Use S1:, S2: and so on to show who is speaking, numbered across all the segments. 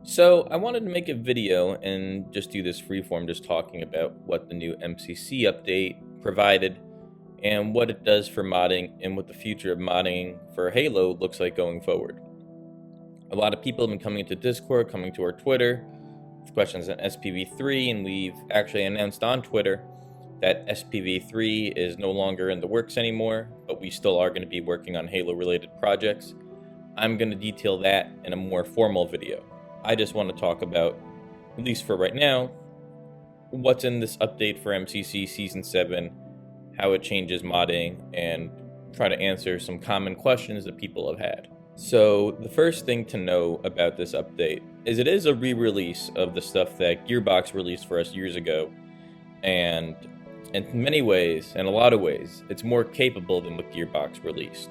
S1: So I wanted to make a video and just do this freeform, just talking about what the new MCC update provided and what it does for modding and what the future of modding for Halo looks like going forward. A lot of people have been coming to Discord, coming to our Twitter with questions on SPV3, and we've actually announced on Twitter that SPV3 is no longer in the works anymore, but we still are going to be working on Halo-related projects. I'm going to detail that in a more formal video. I just want to talk about, at least for right now, what's in this update for MCC Season 7, how it changes modding, and try to answer some common questions that people have had. So the first thing to know about this update is it is a re-release of the stuff that Gearbox released for us years ago, and in many ways, in a lot of ways, it's more capable than what Gearbox released.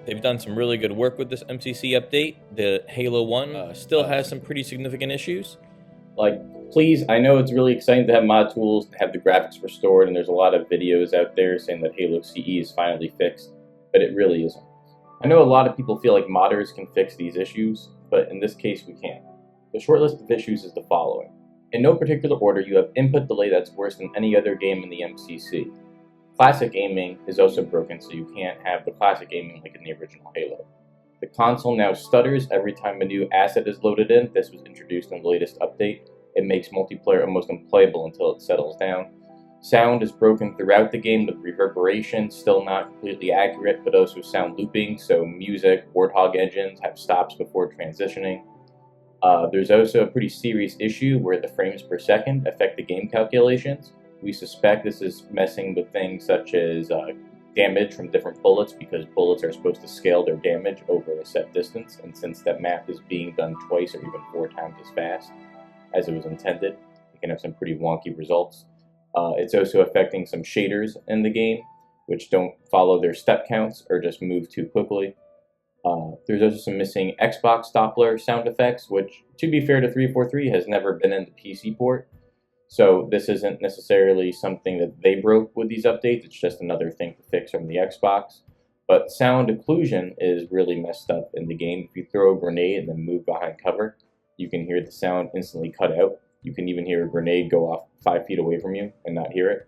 S1: They've done some really good work with this MCC update. The Halo 1 still has some pretty significant issues.
S2: Please, I know it's really exciting to have mod tools, to have the graphics restored, and there's a lot of videos out there saying that Halo CE is finally fixed, but it really isn't. I know a lot of people feel like modders can fix these issues, but in this case we can't. The short list of issues is the following. In no particular order, you have input delay that's worse than any other game in the MCC. Classic aiming is also broken, so you can't have the classic aiming like in the original Halo. The console now stutters every time a new asset is loaded in. This was introduced in the latest update. It makes multiplayer almost unplayable until it settles down. Sound is broken throughout the game with reverberation, still not completely accurate, but also sound looping, so music, Warthog engines have stops before transitioning. There's also a pretty serious issue where the frames per second affect the game calculations. We suspect this is messing with things such as damage from different bullets, because bullets are supposed to scale their damage over a set distance, and since that math is being done twice or even 4 times as fast as it was intended, you can have some pretty wonky results. It's also affecting some shaders in the game, which don't follow their step counts or just move too quickly. There's also some missing Xbox Doppler sound effects, which, to be fair to 343, has never been in the PC port. So this isn't necessarily something that they broke with these updates, it's just another thing to fix from the Xbox. But sound occlusion is really messed up in the game. If you throw a grenade and then move behind cover, you can hear the sound instantly cut out. You can even hear a grenade go off 5 feet away from you and not hear it.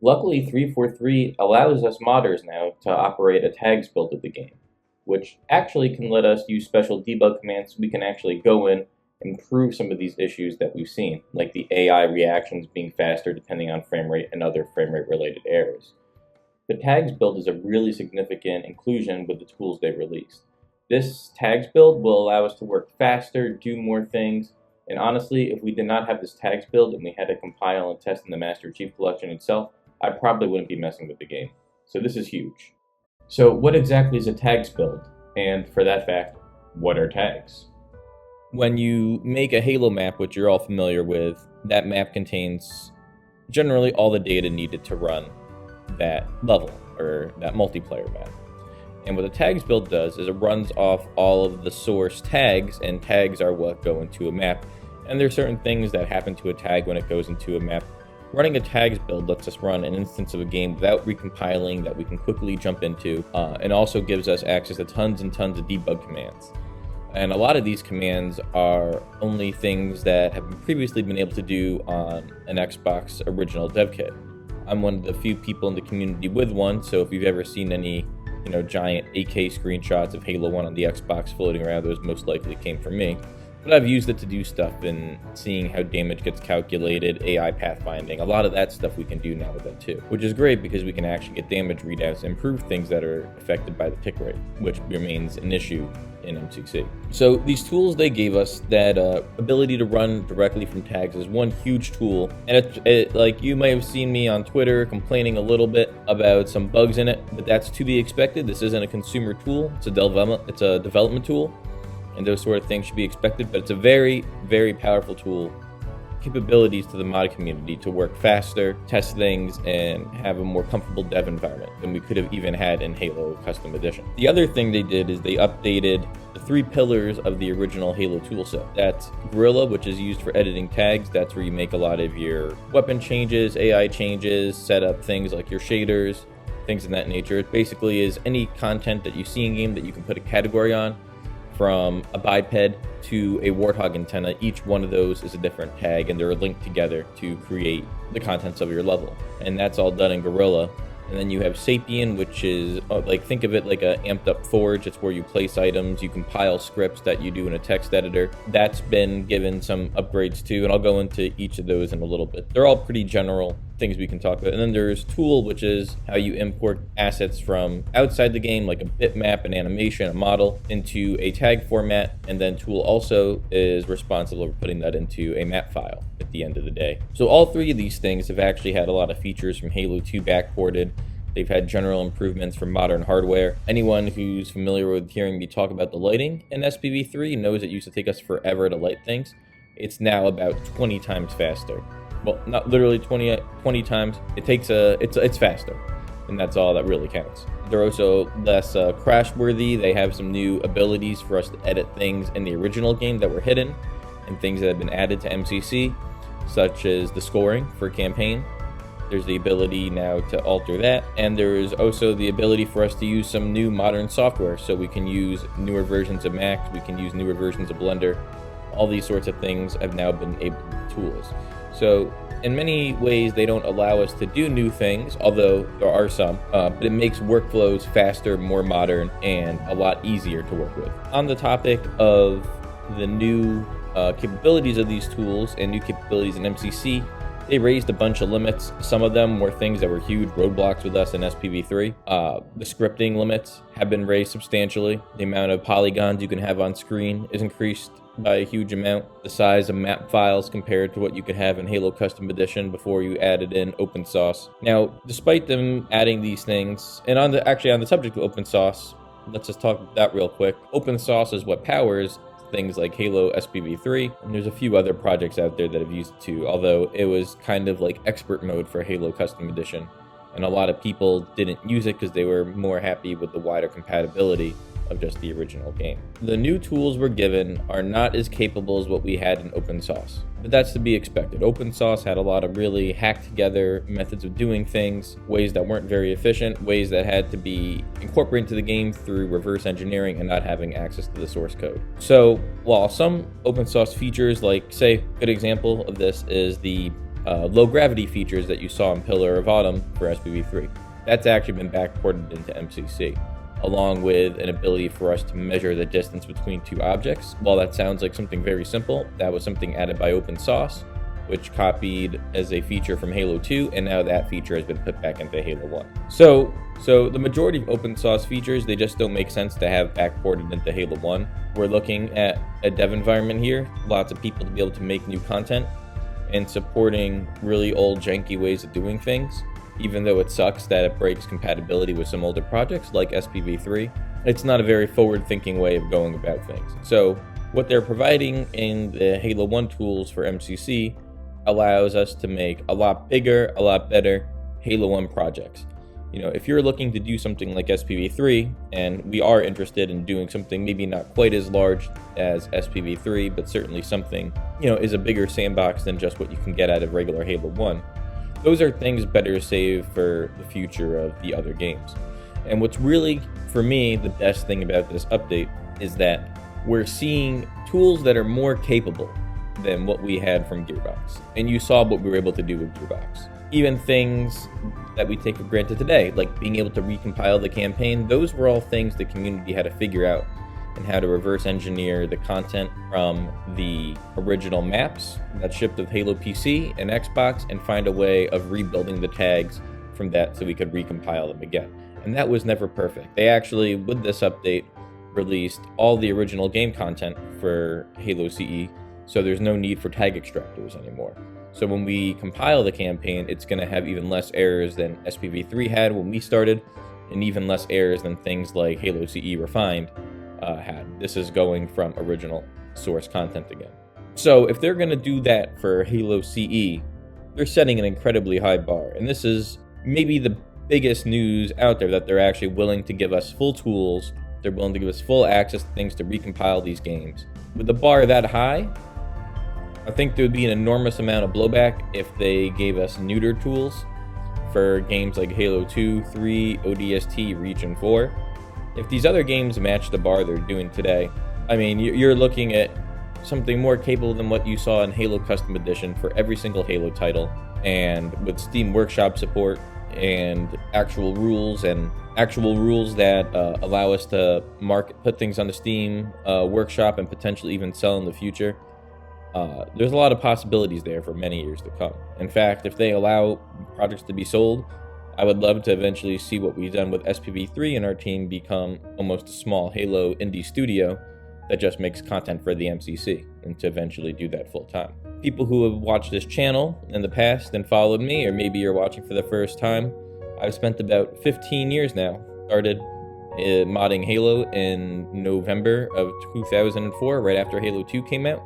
S2: Luckily, 343 allows us modders now to operate a tags build of the game, which actually can let us use special debug commands so we can actually go in improve some of these issues that we've seen, like the AI reactions being faster depending on frame rate and other frame rate related errors. The tags build is a really significant inclusion with the tools they've released. This tags build will allow us to work faster, do more things, and honestly, if we did not have this tags build and we had to compile and test in the Master Chief Collection itself, I probably wouldn't be messing with the game. So this is huge. So what exactly is a tags build? And for that fact, what are tags?
S1: When you make a Halo map, which you're all familiar with, that map contains generally all the data needed to run that level or that multiplayer map. And what the tags build does is it runs off all of the source tags, and tags are what go into a map. And there are certain things that happen to a tag when it goes into a map. Running a tags build lets us run an instance of a game without recompiling that we can quickly jump into, and also gives us access to tons and tons of debug commands. And a lot of these commands are only things that have previously been able to do on an Xbox original dev kit. I'm one of the few people in the community with one, so if you've ever seen any, giant 8K screenshots of Halo 1 on the Xbox floating around, those most likely came from me. But I've used it to do stuff in seeing how damage gets calculated, AI pathfinding. A lot of that stuff we can do now with that too, which is great because we can actually get damage readouts and improve things that are affected by the tick rate, which remains an issue in MCC. So these tools they gave us, that ability to run directly from tags, is one huge tool. And it like you may have seen me on Twitter complaining a little bit about some bugs in it, but that's to be expected. This isn't a consumer tool, it's a development tool. And those sort of things should be expected, but it's a very, very powerful tool. Capabilities to the mod community to work faster, test things, and have a more comfortable dev environment than we could have even had in Halo Custom Edition. The other thing they did is they updated the 3 pillars of the original Halo toolset. That's Gorilla, which is used for editing tags. That's where you make a lot of your weapon changes, AI changes, set up things like your shaders, things of that nature. It basically is any content that you see in game that you can put a category on. from a biped to a warthog antenna. Each one of those is a different tag, and they're linked together to create the contents of your level. And that's all done in Gorilla. And then you have Sapien, which is like, think of it like a amped up Forge. It's where you place items, you compile scripts that you do in a text editor. That's been given some upgrades too, and I'll go into each of those in a little bit. They're all pretty general things we can talk about. And then there's Tool, which is how you import assets from outside the game, like a bitmap, an animation, a model, into a tag format. And then Tool also is responsible for putting that into a map file at the end of the day. So all three of these things have actually had a lot of features from Halo 2 backported. They've had general improvements for modern hardware. Anyone who's familiar with hearing me talk about the lighting in SPV3 knows it used to take us forever to light things. It's now about 20 times faster. Well, not literally 20 times. It's faster, and that's all that really counts. They're also less crash worthy. They have some new abilities for us to edit things in the original game that were hidden, and things that have been added to MCC, such as the scoring for campaign. There's the ability now to alter that, and there's also the ability for us to use some new modern software, so we can use newer versions of Mac, we can use newer versions of Blender. All these sorts of things have now been able to be tools. So in many ways, they don't allow us to do new things, although there are some, but it makes workflows faster, more modern, and a lot easier to work with. On the topic of the new capabilities of these tools and new capabilities in MCC, they raised a bunch of limits. Some of them were things that were huge roadblocks with us in SPV3. The scripting limits have been raised substantially. The amount of polygons you can have on screen is increased by a huge amount. The size of map files compared to what you could have in Halo Custom Edition before you added in open source. Now, despite them adding these things, and on the subject of open source, let's just talk about that real quick. Open source is what powers things like Halo SPV3, and there's a few other projects out there that have used it too, although it was kind of like expert mode for Halo Custom Edition, and a lot of people didn't use it because they were more happy with the wider compatibility of just the original game. The new tools we're given are not as capable as what we had in open source, but that's to be expected. Open source had a lot of really hacked together methods of doing things, ways that weren't very efficient, ways that had to be incorporated into the game through reverse engineering and not having access to the source code. So while some open source features, like say, a good example of this is the low gravity features that you saw in Pillar of Autumn for SPV3, that's actually been backported into MCC, along with an ability for us to measure the distance between two objects. While that sounds like something very simple, that was something added by open source, which copied as a feature from Halo 2, and now that feature has been put back into Halo 1. So the majority of open source features, they just don't make sense to have backported into Halo 1. We're looking at a dev environment here, lots of people to be able to make new content, and supporting really old janky ways of doing things. Even though it sucks that it breaks compatibility with some older projects like SPV3, it's not a very forward-thinking way of going about things. So what they're providing in the Halo 1 tools for MCC allows us to make a lot bigger, a lot better Halo 1 projects. You know, if you're looking to do something like SPV3, and we are interested in doing something maybe not quite as large as SPV3, but certainly something, is a bigger sandbox than just what you can get out of regular Halo 1, those are things better saved for the future of the other games. And what's really, for me, the best thing about this update is that we're seeing tools that are more capable than what we had from Gearbox. And you saw what we were able to do with Gearbox. Even things that we take for granted today, like being able to recompile the campaign, those were all things the community had to figure out, and how to reverse engineer the content from the original maps that shipped with Halo PC and Xbox, and find a way of rebuilding the tags from that so we could recompile them again. And that was never perfect. They actually, with this update, released all the original game content for Halo CE, so there's no need for tag extractors anymore. So when we compile the campaign, it's going to have even less errors than SPV3 had when we started, and even less errors than things like Halo CE Refined had. This is going from original source content again. So if they're going to do that for Halo CE, they're setting an incredibly high bar. And this is maybe the biggest news out there, that they're actually willing to give us full tools. They're willing to give us full access to things to recompile these games. With the bar that high, I think there would be an enormous amount of blowback if they gave us neuter tools for games like Halo 2, 3, ODST, Reach, and 4. If these other games match the bar they're doing today, I mean, you're looking at something more capable than what you saw in Halo Custom Edition for every single Halo title, and with Steam Workshop support and actual rules that allow us to put things on the Steam Workshop and potentially even sell in the future. There's a lot of possibilities there for many years to come. In fact, if they allow projects to be sold, I would love to eventually see what we've done with SPV3 and our team become almost a small Halo indie studio that just makes content for the MCC, and to eventually do that full time. People who have watched this channel in the past and followed me, or maybe you're watching for the first time, I've spent about 15 years now. Started modding Halo in November of 2004, right after Halo 2 came out.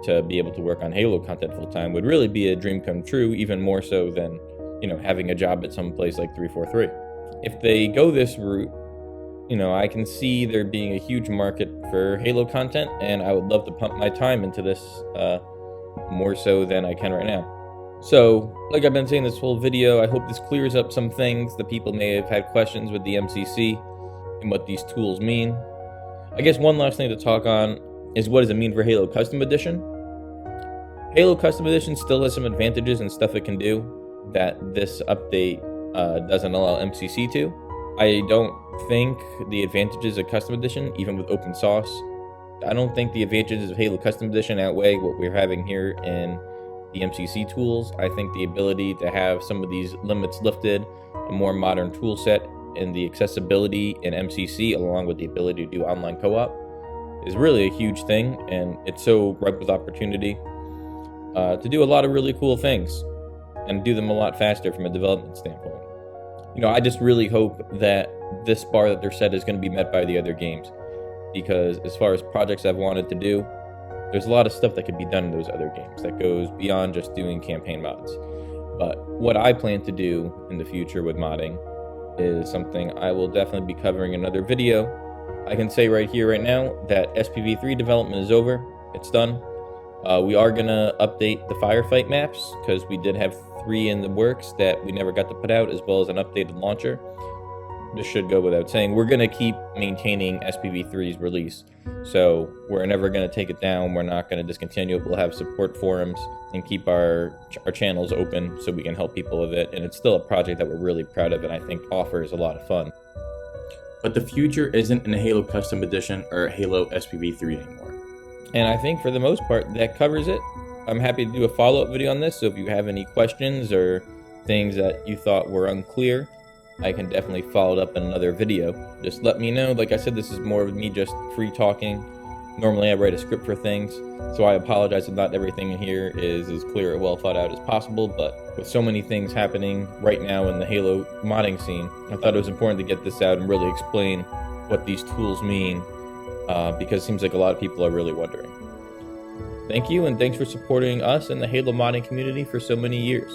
S1: To be able to work on Halo content full time would really be a dream come true, even more so than, having a job at some place like 343. If they go this route, I can see there being a huge market for Halo content, and I would love to pump my time into this more so than I can right now. So, like I've been saying this whole video, I hope this clears up some things that people may have had questions with the MCC and what these tools mean. I guess one last thing to talk on is what does it mean for Halo Custom Edition? Halo Custom Edition still has some advantages and stuff it can do that this update doesn't allow MCC to. I don't think the advantages of Custom Edition, even with open source, I don't think the advantages of Halo Custom Edition outweigh what we're having here in the MCC tools. I think the ability to have some of these limits lifted, a more modern tool set, and the accessibility in MCC, along with the ability to do online co-op, is really a huge thing, and it's so ripe with opportunity to do a lot of really cool things and do them a lot faster from a development standpoint. I just really hope that this bar that they're set is going to be met by the other games, because as far as projects I've wanted to do, there's a lot of stuff that could be done in those other games that goes beyond just doing campaign mods. But what I plan to do in the future with modding is something I will definitely be covering in another video. I can say right here, right now, that SPV3 development is over. It's done. We are going to update the firefight maps, because we did have 3 in the works that we never got to put out, as well as an updated launcher. This should go without saying. We're going to keep maintaining SPV3's release, so we're never going to take it down. We're not going to discontinue it. We'll have support forums and keep our channels open so we can help people with it. And it's still a project that we're really proud of and I think offers a lot of fun. But the future isn't in a Halo Custom Edition or Halo SPV3 anymore. And I think for the most part, that covers it. I'm happy to do a follow-up video on this, so if you have any questions or things that you thought were unclear, I can definitely follow it up in another video. Just let me know. Like I said, this is more of me just free talking. Normally I write a script for things, so I apologize if not everything in here is as clear or well thought out as possible, but with so many things happening right now in the Halo modding scene, I thought it was important to get this out and really explain what these tools mean, because it seems like a lot of people are really wondering. Thank you, and thanks for supporting us and the Halo modding community for so many years.